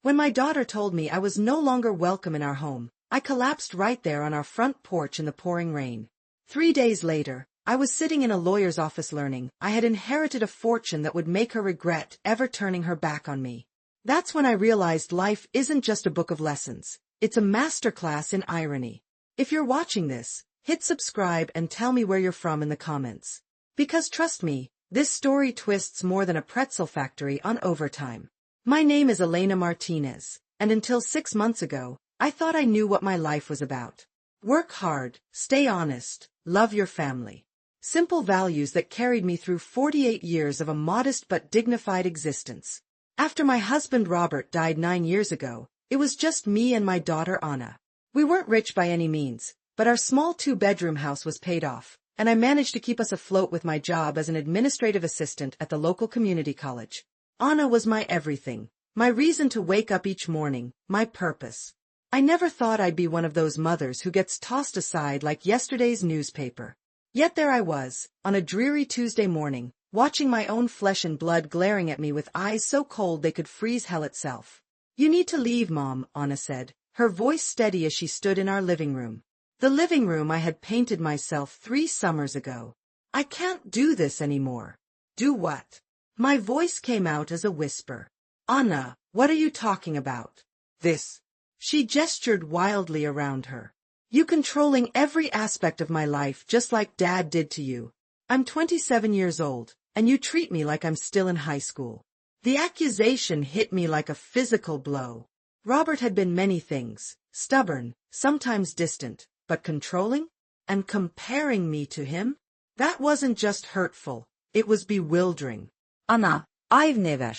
When my daughter told me I was no longer welcome in our home, I collapsed right there on our front porch in the pouring rain. 3 days later, I was sitting in a lawyer's office learning I had inherited a fortune that would make her regret ever turning her back on me. That's when I realized life isn't just a book of lessons, it's a masterclass in irony. If you're watching this, hit subscribe and tell me where you're from in the comments. Because trust me, this story twists more than a pretzel factory on overtime. My name is Elena Martinez, and until 6 months ago, I thought I knew what my life was about. Work hard, stay honest, love your family. Simple values that carried me through 48 years of a modest but dignified existence. After my husband Robert died 9 years ago, it was just me and my daughter Anna. We weren't rich by any means, but our small 2-bedroom house was paid off, and I managed to keep us afloat with my job as an administrative assistant at the local community college. Anna was my everything, my reason to wake up each morning, my purpose. I never thought I'd be one of those mothers who gets tossed aside like yesterday's newspaper. Yet there I was, on a dreary Tuesday morning, watching my own flesh and blood glaring at me with eyes so cold they could freeze hell itself. "You need to leave, Mom," Anna said, her voice steady as she stood in our living room. The living room I had painted myself 3 summers ago. "I can't do this anymore." "Do what?" My voice came out as a whisper. "Anna, what are you talking about?" "This." She gestured wildly around her. "You controlling every aspect of my life just like Dad did to you. I'm 27 years old, and you treat me like I'm still in high school." The accusation hit me like a physical blow. Robert had been many things, stubborn, sometimes distant, but controlling? And comparing me to him? That wasn't just hurtful, it was bewildering. "Anna, I've never."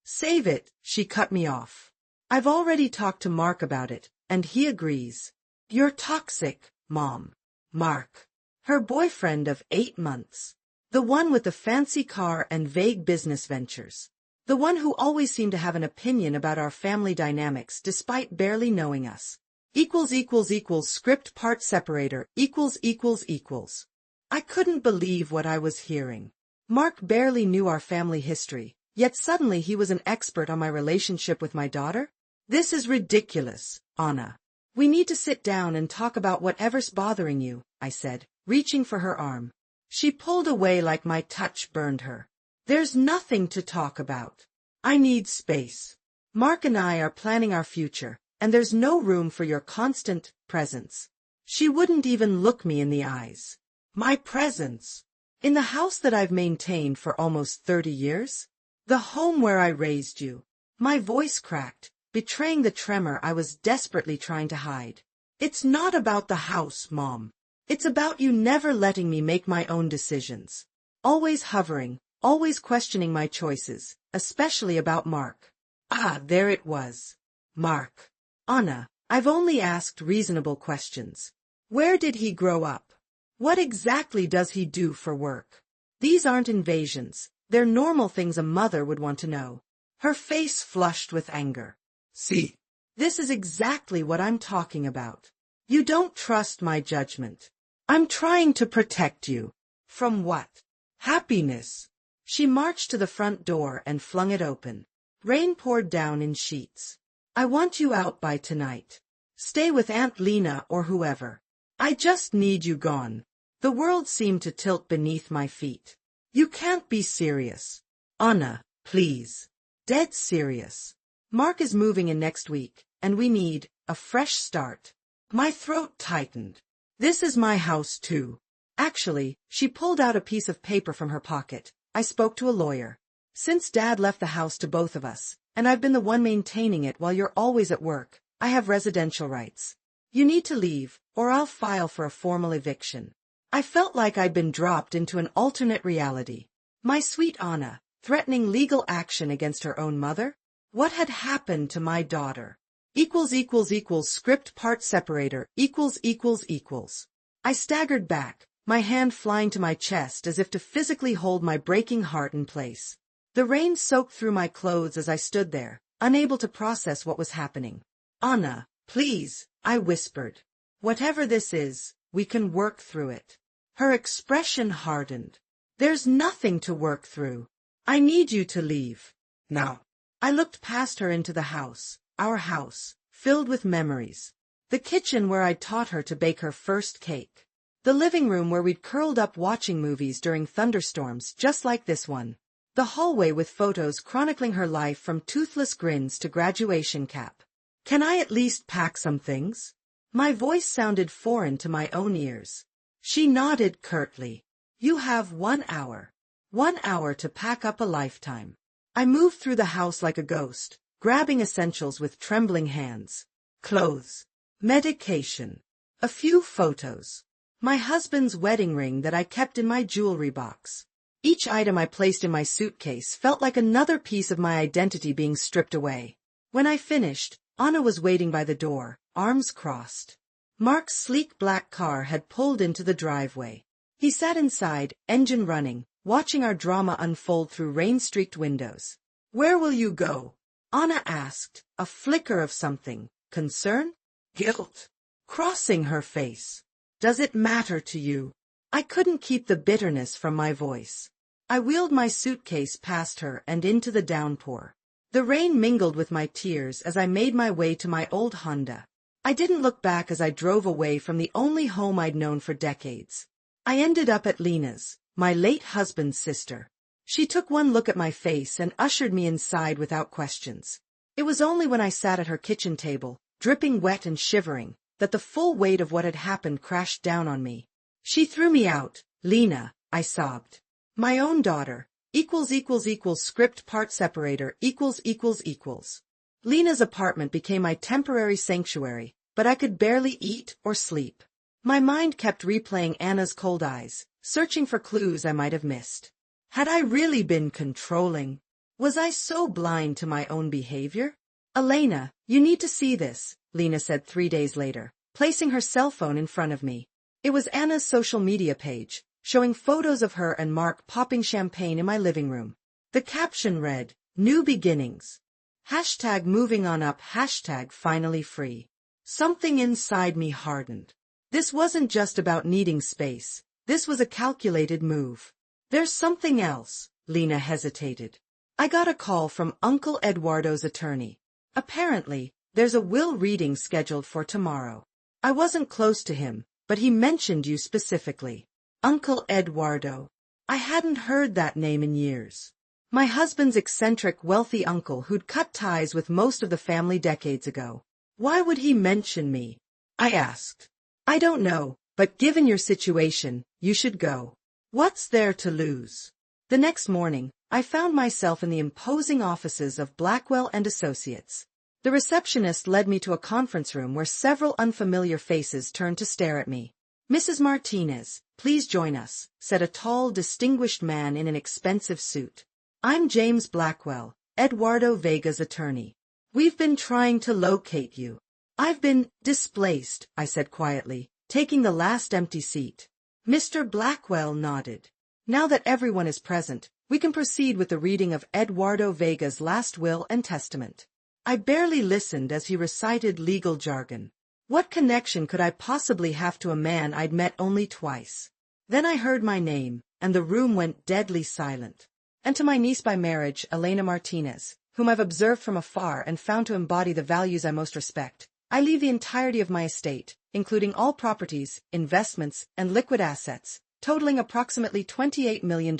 "Save it," she cut me off. "I've already talked to Mark about it, and he agrees." "You're toxic, Mom." "Mark." Her boyfriend of 8 months. The one with the fancy car and vague business ventures. The one who always seemed to have an opinion about our family dynamics despite barely knowing us. Script part separator, I couldn't believe what I was hearing. Mark barely knew our family history, yet suddenly he was an expert on my relationship with my daughter? This is ridiculous, Anna. "We need to sit down and talk about whatever's bothering you," I said, reaching for her arm. She pulled away like my touch burned her. "There's nothing to talk about. I need space. Mark and I are planning our future, and there's no room for your constant presence." She wouldn't even look me in the eyes. "My presence? In the house that I've maintained for almost 30 years? The home where I raised you." My voice cracked, betraying the tremor I was desperately trying to hide. "It's not about the house, Mom. It's about you never letting me make my own decisions. Always hovering, always questioning my choices, especially about Mark." Ah, there it was. Mark. "Anna, I've only asked reasonable questions. Where did he grow up? What exactly does he do for work? These aren't invasions, they're normal things a mother would want to know." Her face flushed with anger. "See, this is exactly what I'm talking about. You don't trust my judgment. I'm trying to protect you." "From what?" "Happiness." She marched to the front door and flung it open. Rain poured down in sheets. "I want you out by tonight. Stay with Aunt Lena or whoever. I just need you gone." The world seemed to tilt beneath my feet. "You can't be serious." "Anna, please." "Dead serious. Mark is moving in next week, and we need a fresh start." My throat tightened. "This is my house too." Actually, she pulled out a piece of paper from her pocket. "I spoke to a lawyer. Since Dad left the house to both of us, and I've been the one maintaining it while you're always at work, I have residential rights. You need to leave, or I'll file for a formal eviction." I felt like I'd been dropped into an alternate reality. My sweet Anna, threatening legal action against her own mother? What had happened to my daughter? Script part separator, I staggered back, my hand flying to my chest as if to physically hold my breaking heart in place. The rain soaked through my clothes as I stood there, unable to process what was happening. "Anna, please," I whispered. "Whatever this is, we can work through it." Her expression hardened. "There's nothing to work through. I need you to leave. Now." I looked past her into the house, our house, filled with memories. The kitchen where I'd taught her to bake her first cake. The living room where we'd curled up watching movies during thunderstorms just like this one. The hallway with photos chronicling her life from toothless grins to graduation cap. Can I at least pack some things? My voice sounded foreign to my own ears. She nodded curtly. You have 1 hour. 1 hour to pack up a lifetime. I moved through the house like a ghost, grabbing essentials with trembling hands. Clothes. Medication. A few photos. My husband's wedding ring that I kept in my jewelry box. Each item I placed in my suitcase felt like another piece of my identity being stripped away. When I finished, Anna was waiting by the door, arms crossed. Mark's sleek black car had pulled into the driveway. He sat inside, engine running, watching our drama unfold through rain-streaked windows. Where will you go? Anna asked, a flicker of something. Concern? Guilt. Crossing her face. Does it matter to you? I couldn't keep the bitterness from my voice. I wheeled my suitcase past her and into the downpour. The rain mingled with my tears as I made my way to my old Honda. I didn't look back as I drove away from the only home I'd known for decades. I ended up at Lena's, my late husband's sister. She took one look at my face and ushered me inside without questions. It was only when I sat at her kitchen table, dripping wet and shivering, that the full weight of what had happened crashed down on me. She threw me out. Lena, I sobbed. My own daughter. Script part separator. Lena's apartment became my temporary sanctuary, but I could barely eat or sleep. My mind kept replaying Anna's cold eyes, searching for clues I might have missed. Had I really been controlling? Was I so blind to my own behavior? Elena, you need to see this, Lena said 3 days later, placing her cell phone in front of me. It was Anna's social media page, showing photos of her and Mark popping champagne in my living room. The caption read, New Beginnings. Hashtag moving on up, hashtag finally free. Something inside me hardened. This wasn't just about needing space. This was a calculated move. There's something else, Lena hesitated. I got a call from Uncle Eduardo's attorney. Apparently, there's a will reading scheduled for tomorrow. I wasn't close to him, but he mentioned you specifically. Uncle Eduardo. I hadn't heard that name in years. My husband's eccentric, wealthy uncle who'd cut ties with most of the family decades ago. Why would he mention me? I asked. I don't know, but given your situation, you should go. What's there to lose? The next morning, I found myself in the imposing offices of Blackwell and Associates. The receptionist led me to a conference room where several unfamiliar faces turned to stare at me. Mrs. Martinez, please join us, said a tall, distinguished man in an expensive suit. I'm James Blackwell, Eduardo Vega's attorney. We've been trying to locate you. I've been displaced, I said quietly, taking the last empty seat. Mr. Blackwell nodded. Now that everyone is present, we can proceed with the reading of Eduardo Vega's last will and testament. I barely listened as he recited legal jargon. What connection could I possibly have to a man I'd met only twice? Then I heard my name, and the room went deadly silent. And to my niece by marriage, Elena Martinez, whom I've observed from afar and found to embody the values I most respect, I leave the entirety of my estate, including all properties, investments, and liquid assets, totaling approximately $28 million.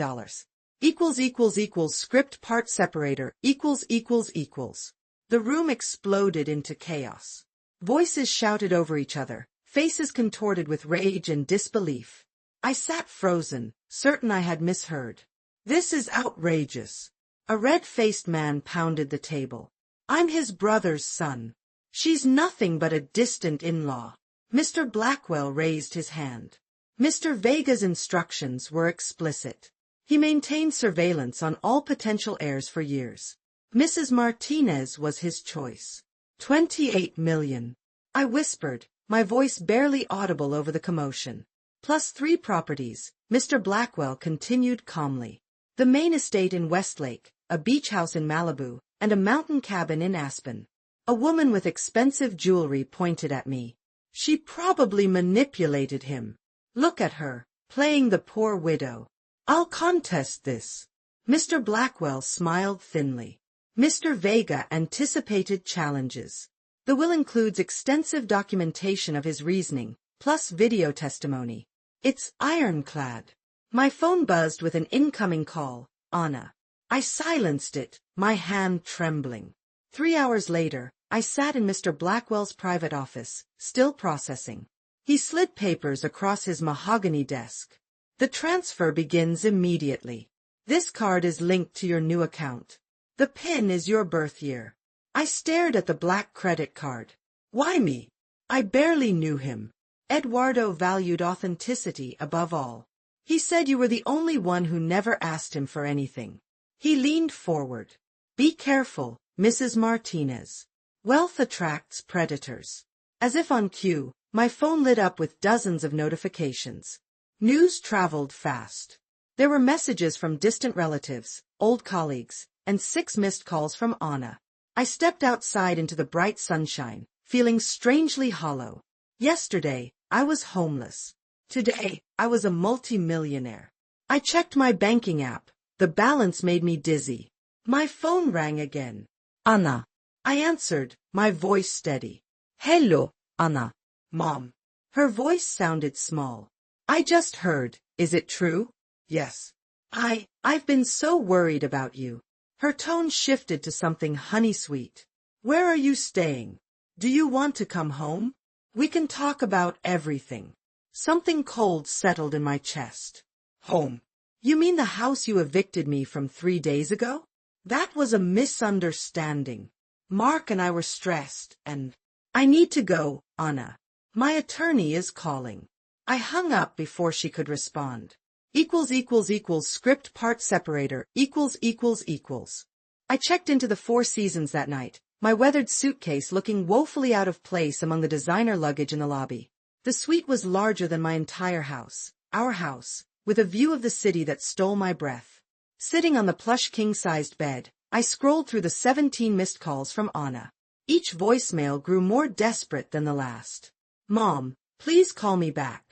Script part separator. The room exploded into chaos. Voices shouted over each other, faces contorted with rage and disbelief. I sat frozen, certain I had misheard. This is outrageous. A red-faced man pounded the table. I'm his brother's son. She's nothing but a distant in-law. Mr. Blackwell raised his hand. Mr. Vega's instructions were explicit. He maintained surveillance on all potential heirs for years. Mrs. Martinez was his choice. 28 million. I whispered, my voice barely audible over the commotion. Plus 3 properties, Mr. Blackwell continued calmly. The main estate in Westlake, a beach house in Malibu, and a mountain cabin in Aspen. A woman with expensive jewelry pointed at me. She probably manipulated him. Look at her, playing the poor widow. I'll contest this. Mr. Blackwell smiled thinly. Mr. Vega anticipated challenges. The will includes extensive documentation of his reasoning, plus video testimony. It's ironclad. My phone buzzed with an incoming call, Anna. I silenced it, my hand trembling. 3 hours later, I sat in Mr. Blackwell's private office, still processing. He slid papers across his mahogany desk. The transfer begins immediately. This card is linked to your new account. The PIN is your birth year. I stared at the black credit card. Why me? I barely knew him. Eduardo valued authenticity above all. He said you were the only one who never asked him for anything. He leaned forward. Be careful, Mrs. Martinez. Wealth attracts predators. As if on cue, my phone lit up with dozens of notifications. News traveled fast. There were messages from distant relatives, old colleagues, and 6 missed calls from Anna. I stepped outside into the bright sunshine, feeling strangely hollow. Yesterday, I was homeless. Today, I was a multi-millionaire. I checked my banking app. The balance made me dizzy. My phone rang again. Anna. I answered, my voice steady. Hello, Anna. Mom. Her voice sounded small. I just heard, is it true? Yes. I've been so worried about you. Her tone shifted to something honey-sweet. Where are you staying? Do you want to come home? We can talk about everything. Something cold settled in my chest. Home. You mean the house you evicted me from 3 days ago? That was a misunderstanding. Mark and I were stressed, and I need to go, Anna. My attorney is calling. I hung up before she could respond. Script part separator, I checked into the Four Seasons that night, my weathered suitcase looking woefully out of place among the designer luggage in the lobby. The suite was larger than my entire house, our house, with a view of the city that stole my breath. Sitting on the plush king-sized bed, I scrolled through the 17 missed calls from Anna. Each voicemail grew more desperate than the last. Mom, please call me back.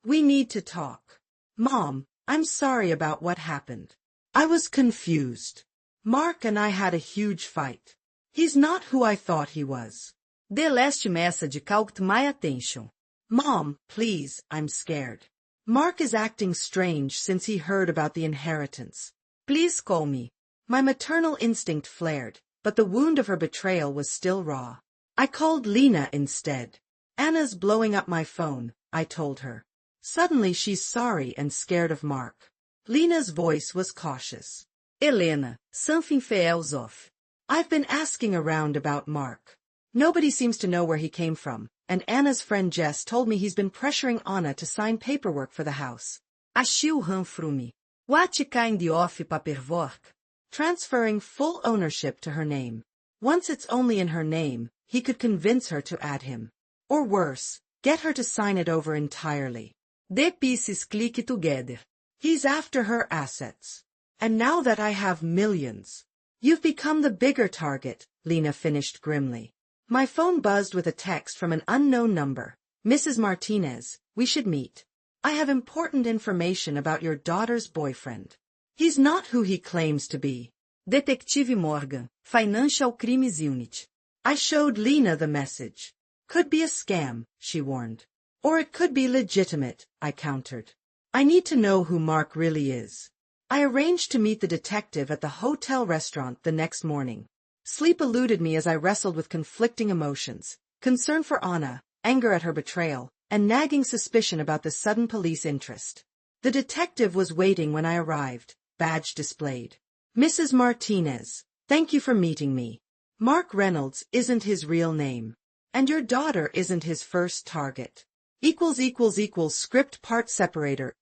We need to talk. Mom, I'm sorry about what happened. I was confused. Mark and I had a huge fight. He's not who I thought he was. The last message caught my attention. Mom, please, I'm scared. Mark is acting strange since he heard about the inheritance. Please call me. My maternal instinct flared, but the wound of her betrayal was still raw. I called Lena instead. Anna's blowing up my phone, I told her. Suddenly she's sorry and scared of Mark. Lena's voice was cautious. Helena, something feels off. I've been asking around about Mark. Nobody seems to know where he came from, and Anna's friend Jess told me he's been pressuring Anna to sign paperwork for the house. Achei ran through me. What kind of paperwork? Transferring full ownership to her name. Once it's only in her name, he could convince her to add him. Or worse, get her to sign it over entirely. The pieces click together. He's after her assets. And now that I have millions. You've become the bigger target, Lena finished grimly. My phone buzzed with a text from an unknown number. Mrs. Martinez, we should meet. I have important information about your daughter's boyfriend. He's not who he claims to be. Detective Morgan, Financial Crimes Unit. I showed Lena the message. Could be a scam, she warned. Or it could be legitimate, I countered. I need to know who Mark really is. I arranged to meet the detective at the hotel restaurant the next morning. Sleep eluded me as I wrestled with conflicting emotions, concern for Anna, anger at her betrayal, and nagging suspicion about the sudden police interest. The detective was waiting when I arrived, badge displayed. Mrs. Martinez, thank you for meeting me. Mark Reynolds isn't his real name. And your daughter isn't his first target. Script part separator,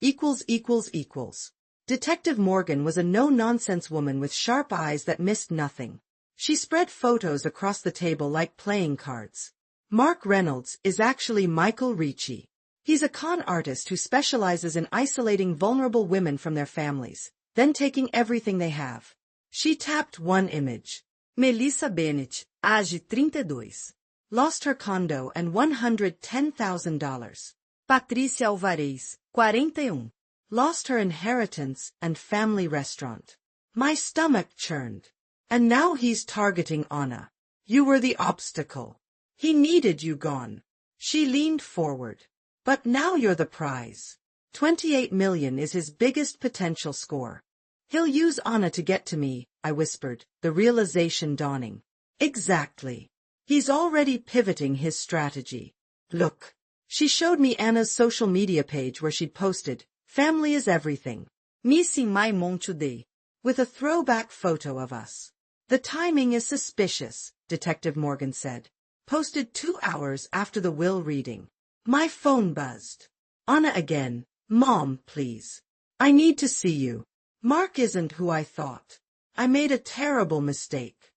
Detective Morgan was a no-nonsense woman with sharp eyes that missed nothing. She spread photos across the table like playing cards. Mark Reynolds is actually Michael Ricci. He's a con artist who specializes in isolating vulnerable women from their families, then taking everything they have. She tapped one image. Melissa Bennett, age 32. Lost her condo and $110,000. Patrícia Alvarez, 41. Lost her inheritance and family restaurant. My stomach churned. And now he's targeting Anna. You were the obstacle. He needed you gone. She leaned forward. But now you're the prize. 28 million is his biggest potential score. He'll use Anna to get to me, I whispered, the realization dawning. Exactly. He's already pivoting his strategy. Look. She showed me Anna's social media page where she'd posted, "Family is everything. Missing my mom today," with a throwback photo of us. The timing is suspicious, Detective Morgan said. Posted 2 hours after the will reading. My phone buzzed. Anna again. Mom, please. I need to see you. Mark isn't who I thought. I made a terrible mistake.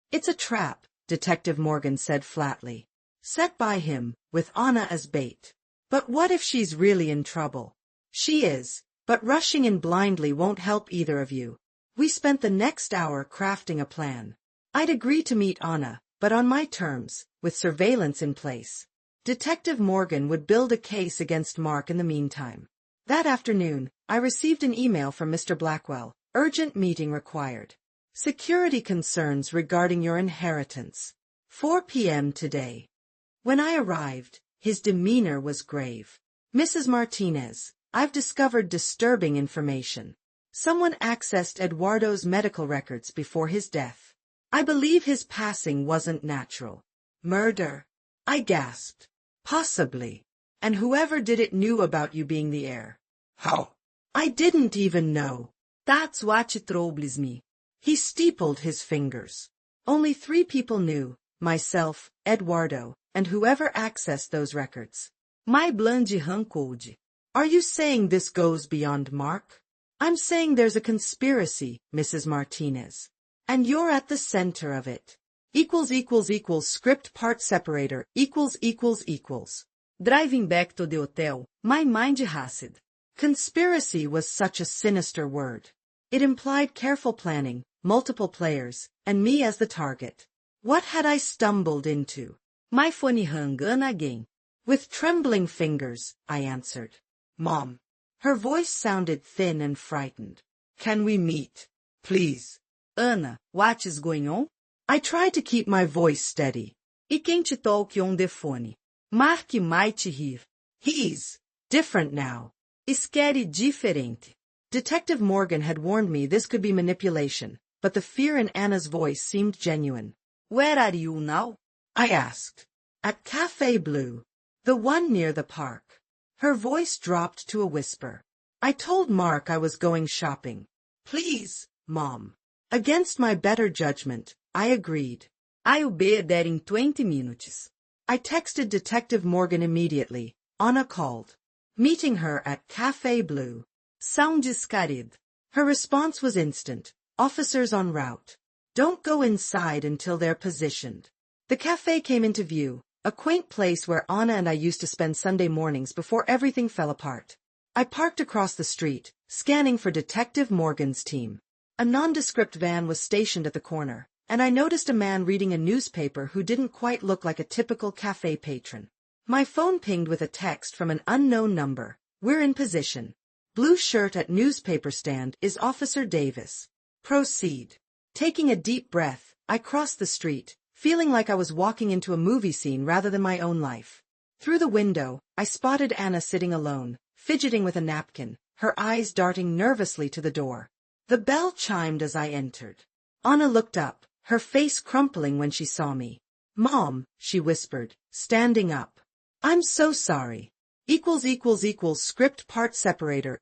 It's a trap, Detective Morgan said flatly. Set by him, with Anna as bait. But what if she's really in trouble? She is, but rushing in blindly won't help either of you. We spent the next hour crafting a plan. I'd agree to meet Anna, but on my terms, with surveillance in place. Detective Morgan would build a case against Mark in the meantime. That afternoon, I received an email from Mr. Blackwell. Urgent meeting required. Security concerns regarding your inheritance. 4 p.m. today. When I arrived, his demeanor was grave. Mrs. Martinez, I've discovered disturbing information. Someone accessed Eduardo's medical records before his death. I believe his passing wasn't natural. Murder? I gasped. Possibly. And whoever did it knew about you being the heir. How? I didn't even know. That's what troubles me. He steepled his fingers. Only 3 people knew, myself, Eduardo, and whoever accessed those records. My blonde code. Are you saying this goes beyond Mark? I'm saying there's a conspiracy, Mrs. Martinez. And you're at the center of it. Script part separator, Driving back to the hotel, my mind raced. Conspiracy was such a sinister word. It implied careful planning, multiple players, and me as the target. What had I stumbled into? My phone rang again. With trembling fingers, I answered. Mom. Her voice sounded thin and frightened. Can we meet? Please. Anna, what is going on? I tried to keep my voice steady. E quem te toque on the phone? Mark might rir. He's different now. Scary diferente. Detective Morgan had warned me this could be manipulation, but the fear in Anna's voice seemed genuine. Where are you now? I asked. At Café Blue. The one near the park. Her voice dropped to a whisper. I told Mark I was going shopping. Please, Mom. Against my better judgment, I agreed. I'll be there in 20 minutes. I texted Detective Morgan immediately. Anna called. Meeting her at Café Blue. Sounds scared. Her response was instant. Officers en route. Don't go inside until they're positioned. The cafe came into view, a quaint place where Anna and I used to spend Sunday mornings before everything fell apart. I parked across the street, scanning for Detective Morgan's team. A nondescript van was stationed at the corner, and I noticed a man reading a newspaper who didn't quite look like a typical cafe patron. My phone pinged with a text from an unknown number. We're in position. Blue shirt at newspaper stand is Officer Davis. Proceed. Taking a deep breath, I crossed the street, feeling like I was walking into a movie scene rather than my own life. Through the window, I spotted Anna sitting alone, fidgeting with a napkin, her eyes darting nervously to the door. The bell chimed as I entered. Anna looked up, her face crumpling when she saw me. Mom, she whispered, standing up. I'm so sorry. Script part separator,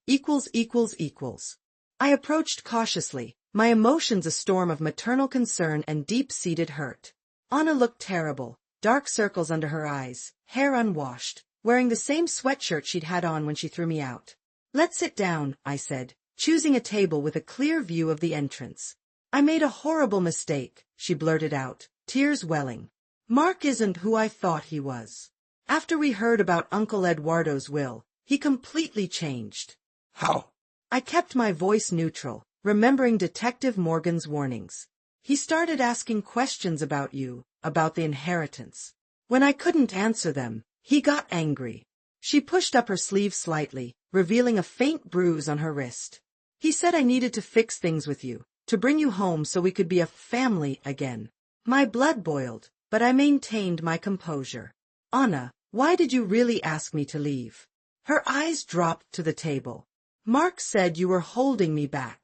I approached cautiously, my emotions a storm of maternal concern and deep-seated hurt. Anna looked terrible, dark circles under her eyes, hair unwashed, wearing the same sweatshirt she'd had on when she threw me out. Let's sit down, I said, choosing a table with a clear view of the entrance. I made a horrible mistake, she blurted out, tears welling. Mark isn't who I thought he was. After we heard about Uncle Eduardo's will, he completely changed. How? I kept my voice neutral, remembering Detective Morgan's warnings. He started asking questions about you, about the inheritance. When I couldn't answer them, he got angry. She pushed up her sleeve slightly, revealing a faint bruise on her wrist. He said I needed to fix things with you, to bring you home so we could be a family again. My blood boiled, but I maintained my composure. Anna, why did you really ask me to leave? Her eyes dropped to the table. Mark said you were holding me back.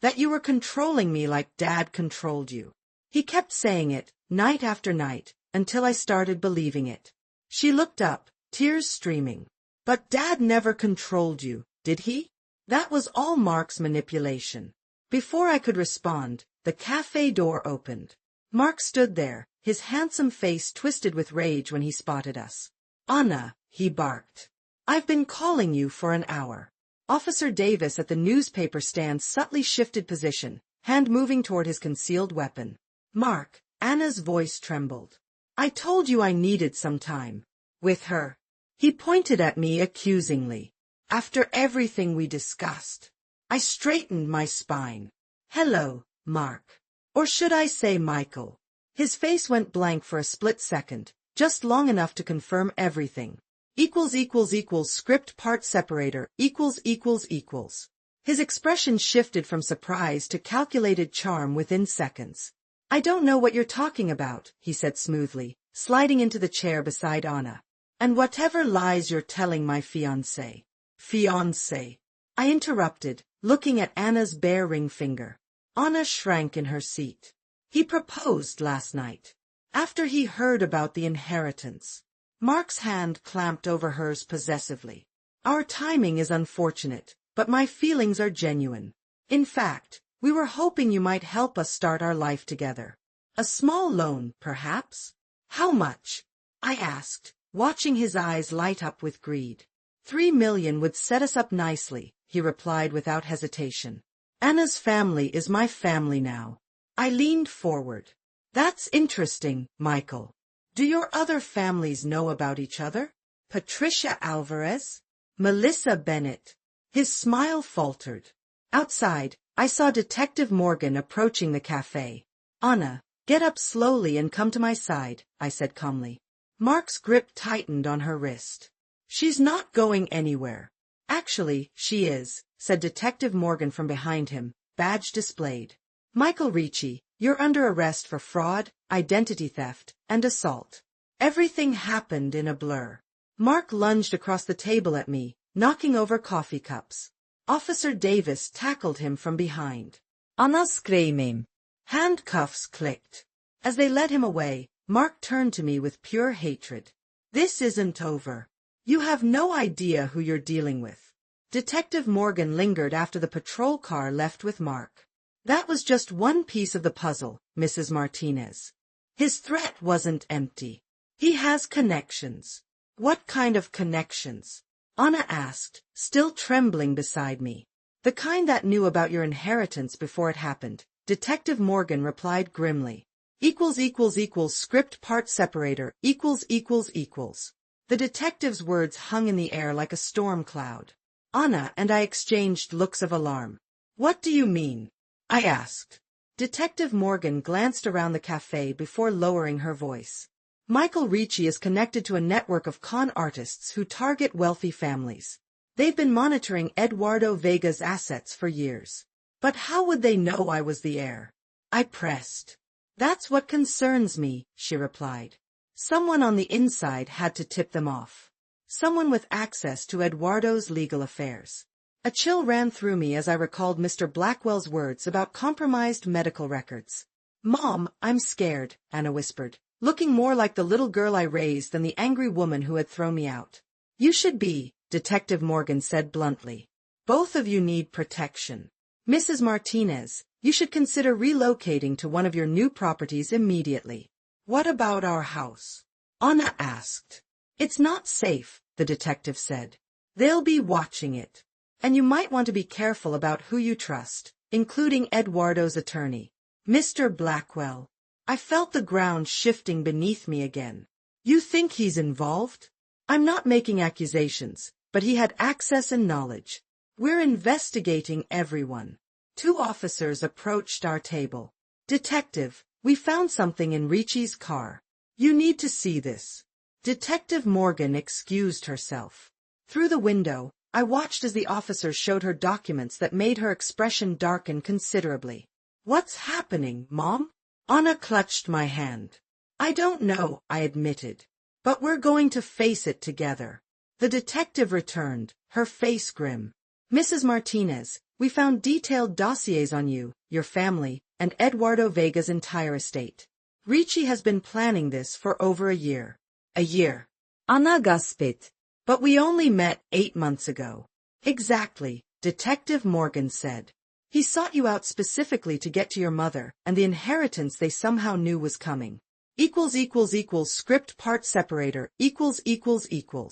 That you were controlling me like Dad controlled you. He kept saying it, night after night, until I started believing it. She looked up, tears streaming. But Dad never controlled you, did he? That was all Mark's manipulation. Before I could respond, the cafe door opened. Mark stood there, his handsome face twisted with rage when he spotted us. Anna, he barked. I've been calling you for an hour. Officer Davis at the newspaper stand subtly shifted position, hand moving toward his concealed weapon. Mark, Anna's voice trembled. I told you I needed some time. With her. He pointed at me accusingly. After everything we discussed. I straightened my spine. Hello, Mark. Or should I say Michael? His face went blank for a split second, just long enough to confirm everything. Script part separator, His expression shifted from surprise to calculated charm within seconds. I don't know what you're talking about, he said smoothly, sliding into the chair beside Anna. And whatever lies you're telling my fiancé. Fiancé. I interrupted, looking at Anna's bare ring finger. Anna shrank in her seat. He proposed last night. After he heard about the inheritance. Mark's hand clamped over hers possessively. Our timing is unfortunate, but my feelings are genuine. In fact, we were hoping you might help us start our life together. A small loan, perhaps? How much? I asked, watching his eyes light up with greed. $3 million would set us up nicely, he replied without hesitation. Anna's family is my family now. I leaned forward. That's interesting, Michael. Do your other families know about each other? Patricia Alvarez? Melissa Bennett? His smile faltered. Outside, I saw Detective Morgan approaching the cafe. Anna, get up slowly and come to my side, I said calmly. Mark's grip tightened on her wrist. She's not going anywhere. Actually, she is, said Detective Morgan from behind him, badge displayed. Michael Ricci, you're under arrest for fraud, identity theft, and assault. Everything happened in a blur. Mark lunged across the table at me, knocking over coffee cups. Officer Davis tackled him from behind. Anna screaming. Handcuffs clicked. As they led him away, Mark turned to me with pure hatred. This isn't over. You have no idea who you're dealing with. Detective Morgan lingered after the patrol car left with Mark. That was just one piece of the puzzle, Mrs. Martinez. His threat wasn't empty. He has connections. What kind of connections? Anna asked, still trembling beside me. The kind that knew about your inheritance before it happened, Detective Morgan replied grimly. Script part separator, The detective's words hung in the air like a storm cloud. Anna and I exchanged looks of alarm. What do you mean? I asked. Detective Morgan glanced around the cafe before lowering her voice. Michael Ricci is connected to a network of con artists who target wealthy families. They've been monitoring Eduardo Vega's assets for years. But how would they know I was the heir? I pressed. That's what concerns me, she replied. Someone on the inside had to tip them off. Someone with access to Eduardo's legal affairs. A chill ran through me as I recalled Mr. Blackwell's words about compromised medical records. Mom, I'm scared, Anna whispered, looking more like the little girl I raised than the angry woman who had thrown me out. You should be, Detective Morgan said bluntly. Both of you need protection. Mrs. Martinez, you should consider relocating to one of your new properties immediately. What about our house? Anna asked. It's not safe, the detective said. They'll be watching it. And you might want to be careful about who you trust, including Eduardo's attorney, Mr. Blackwell. I felt the ground shifting beneath me again. You think he's involved? I'm not making accusations, but he had access and knowledge. We're investigating everyone. 2 officers approached our table. Detective, we found something in Ricci's car. You need to see this. Detective Morgan excused herself. Through the window, I watched as the officers showed her documents that made her expression darken considerably. What's happening, Mom? Anna clutched my hand. I don't know, I admitted. But we're going to face it together. The detective returned, her face grim. Mrs. Martinez, we found detailed dossiers on you, your family, and Eduardo Vega's entire estate. Ricci has been planning this for over a year. A year. Anna gasped. But we only met 8 months ago. Exactly, Detective Morgan said. He sought you out specifically to get to your mother and the inheritance they somehow knew was coming. Script part separator ===.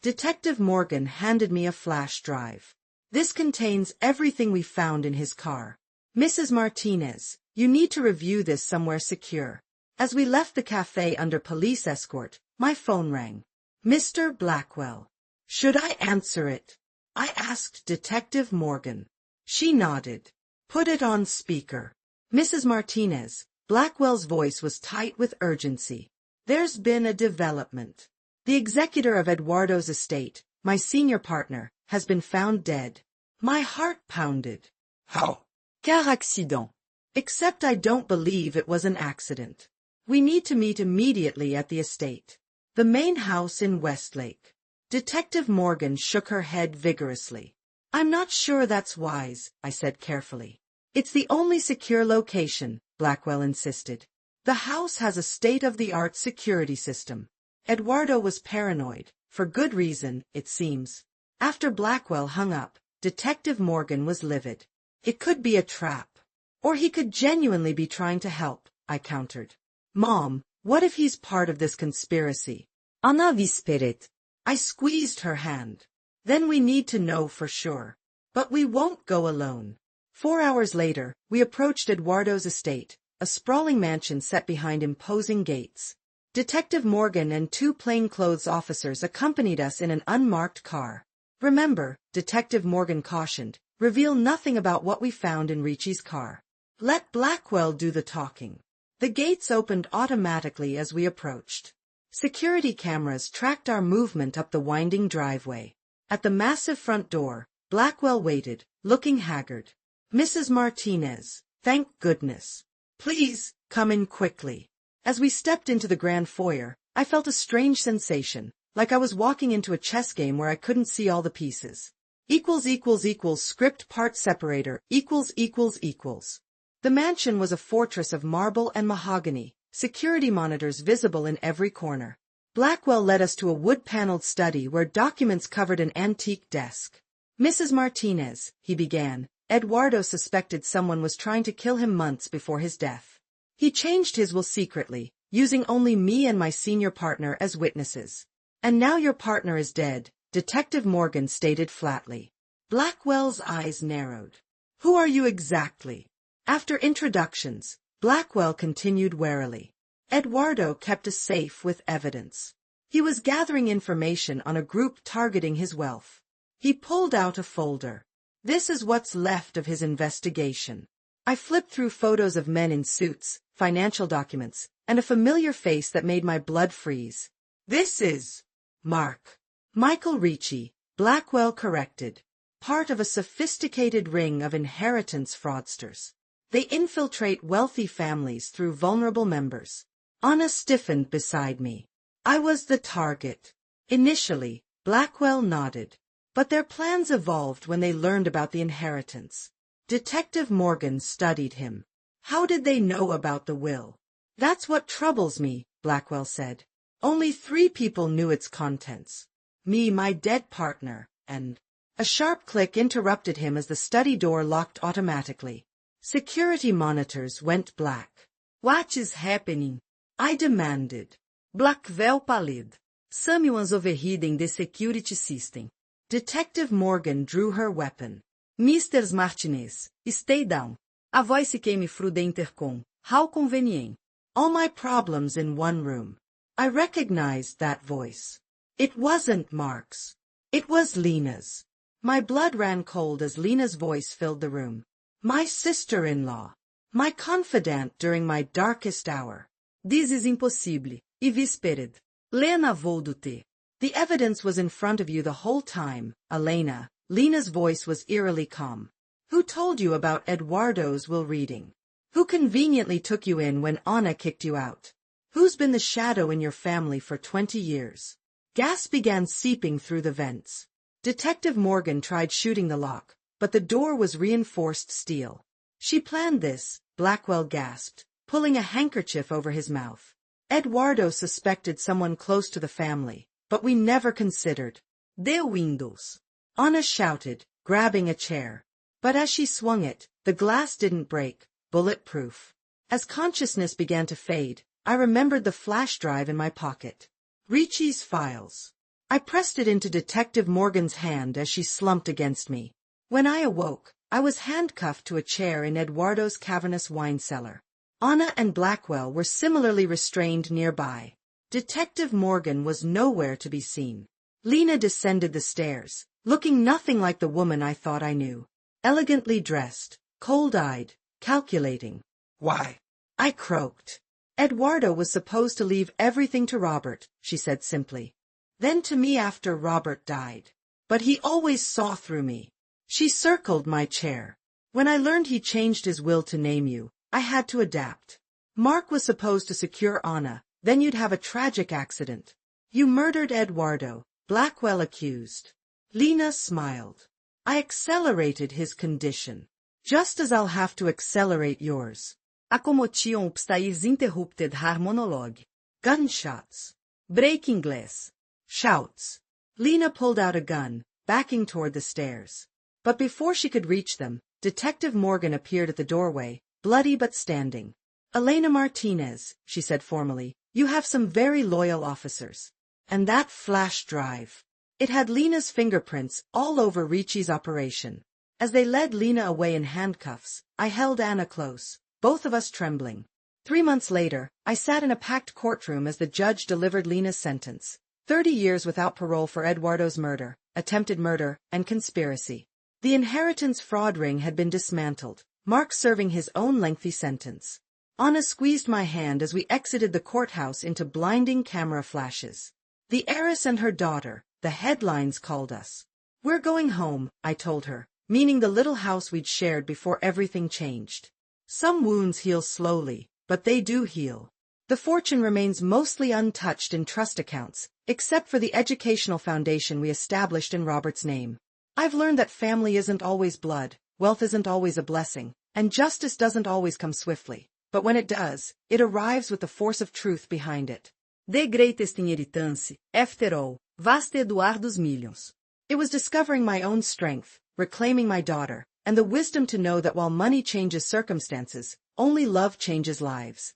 Detective Morgan handed me a flash drive. This contains everything we found in his car. Mrs. Martinez, you need to review this somewhere secure. As we left the cafe under police escort, my phone rang. Mr. Blackwell. Should I answer it? I asked Detective Morgan. She nodded. Put it on speaker. Mrs. Martinez, Blackwell's voice was tight with urgency. There's been a development. The executor of Eduardo's estate, my senior partner, has been found dead. My heart pounded. How? Car accident. Except I don't believe it was an accident. We need to meet immediately at the estate. The main house in Westlake. Detective Morgan shook her head vigorously. I'm not sure that's wise, I said carefully. It's the only secure location, Blackwell insisted. The house has a state-of-the-art security system. Eduardo was paranoid, for good reason, it seems. After Blackwell hung up, Detective Morgan was livid. It could be a trap. Or he could genuinely be trying to help, I countered. Mom, what if he's part of this conspiracy? Anna whispered. I squeezed her hand. Then we need to know for sure. But we won't go alone. 4 hours later, we approached Eduardo's estate, a sprawling mansion set behind imposing gates. Detective Morgan and 2 plainclothes officers accompanied us in an unmarked car. Remember, Detective Morgan cautioned, reveal nothing about what we found in Ricci's car. Let Blackwell do the talking. The gates opened automatically as we approached. Security cameras tracked our movement up the winding driveway. At the massive front door, Blackwell waited, looking haggard. Mrs. Martinez, thank goodness. Please, come in quickly. As we stepped into the grand foyer, I felt a strange sensation, like I was walking into a chess game where I couldn't see all the pieces. Script part separator ===. The mansion was a fortress of marble and mahogany, security monitors visible in every corner. Blackwell led us to a wood-paneled study where documents covered an antique desk. Mrs. Martinez, he began, Eduardo suspected someone was trying to kill him months before his death. He changed his will secretly, using only me and my senior partner as witnesses. And now your partner is dead, Detective Morgan stated flatly. Blackwell's eyes narrowed. Who are you exactly? After introductions, Blackwell continued warily. Eduardo kept a safe with evidence. He was gathering information on a group targeting his wealth. He pulled out a folder. This is what's left of his investigation. I flipped through photos of men in suits, financial documents, and a familiar face that made my blood freeze. This is Michael Ricci, Blackwell corrected. Part of a sophisticated ring of inheritance fraudsters. They infiltrate wealthy families through vulnerable members. Anna stiffened beside me. I was the target. Initially, Blackwell nodded. But their plans evolved when they learned about the inheritance. Detective Morgan studied him. How did they know about the will? That's what troubles me, Blackwell said. Only 3 people knew its contents. Me, my dead partner, and... A sharp click interrupted him as the study door locked automatically. Security monitors went black. What is happening? I demanded. Blackwell pallid. Someone's overridden the security system. Detective Morgan drew her weapon. Mr. Martinez, stay down. A voice came through the intercom. How convenient. All my problems in one room. I recognized that voice. It wasn't Mark's. It was Lena's. My blood ran cold as Lena's voice filled the room. My sister-in-law. My confidant during my darkest hour. This is impossible, he whispered. Lena volte. The evidence was in front of you the whole time, Elena. Lena's voice was eerily calm. Who told you about Eduardo's will reading? Who conveniently took you in when Anna kicked you out? Who's been the shadow in your family for 20 years? Gas began seeping through the vents. Detective Morgan tried shooting the lock, but the door was reinforced steel. She planned this, Blackwell gasped, pulling a handkerchief over his mouth. Eduardo suspected someone close to the family, but we never considered. The windows. Anna shouted, grabbing a chair. But as she swung it, the glass didn't break, bulletproof. As consciousness began to fade, I remembered the flash drive in my pocket. Ricci's files. I pressed it into Detective Morgan's hand as she slumped against me. When I awoke, I was handcuffed to a chair in Eduardo's cavernous wine cellar. Anna and Blackwell were similarly restrained nearby. Detective Morgan was nowhere to be seen. Lena descended the stairs, looking nothing like the woman I thought I knew. Elegantly dressed, cold-eyed, calculating. Why? I croaked. Eduardo was supposed to leave everything to Robert, she said simply. Then to me after Robert died. But he always saw through me. She circled my chair. When I learned he changed his will to name you, I had to adapt. Mark was supposed to secure Anna, then you'd have a tragic accident. You murdered Eduardo, Blackwell accused. Lena smiled. I accelerated his condition. Just as I'll have to accelerate yours. Acomotion upstais interrupted her monologue. Gunshots. Breaking glass. Shouts. Lena pulled out a gun, backing toward the stairs. But before she could reach them, Detective Morgan appeared at the doorway, bloody but standing. Elena Martinez, she said formally, you have some very loyal officers. And that flash drive. It had Lena's fingerprints all over Ricci's operation. As they led Lena away in handcuffs, I held Anna close, both of us trembling. 3 months later, I sat in a packed courtroom as the judge delivered Lena's sentence. 30 years without parole for Eduardo's murder, attempted murder, and conspiracy. The inheritance fraud ring had been dismantled, Mark serving his own lengthy sentence. Anna squeezed my hand as we exited the courthouse into blinding camera flashes. The heiress and her daughter, the headlines called us. We're going home, I told her, meaning the little house we'd shared before everything changed. Some wounds heal slowly, but they do heal. The fortune remains mostly untouched in trust accounts, except for the educational foundation we established in Robert's name. I've learned that family isn't always blood, wealth isn't always a blessing, and justice doesn't always come swiftly. But when it does, it arrives with the force of truth behind it. The greatest inheritance, after all, was Eduardo's millions. It was discovering my own strength, reclaiming my daughter, and the wisdom to know that while money changes circumstances, only love changes lives.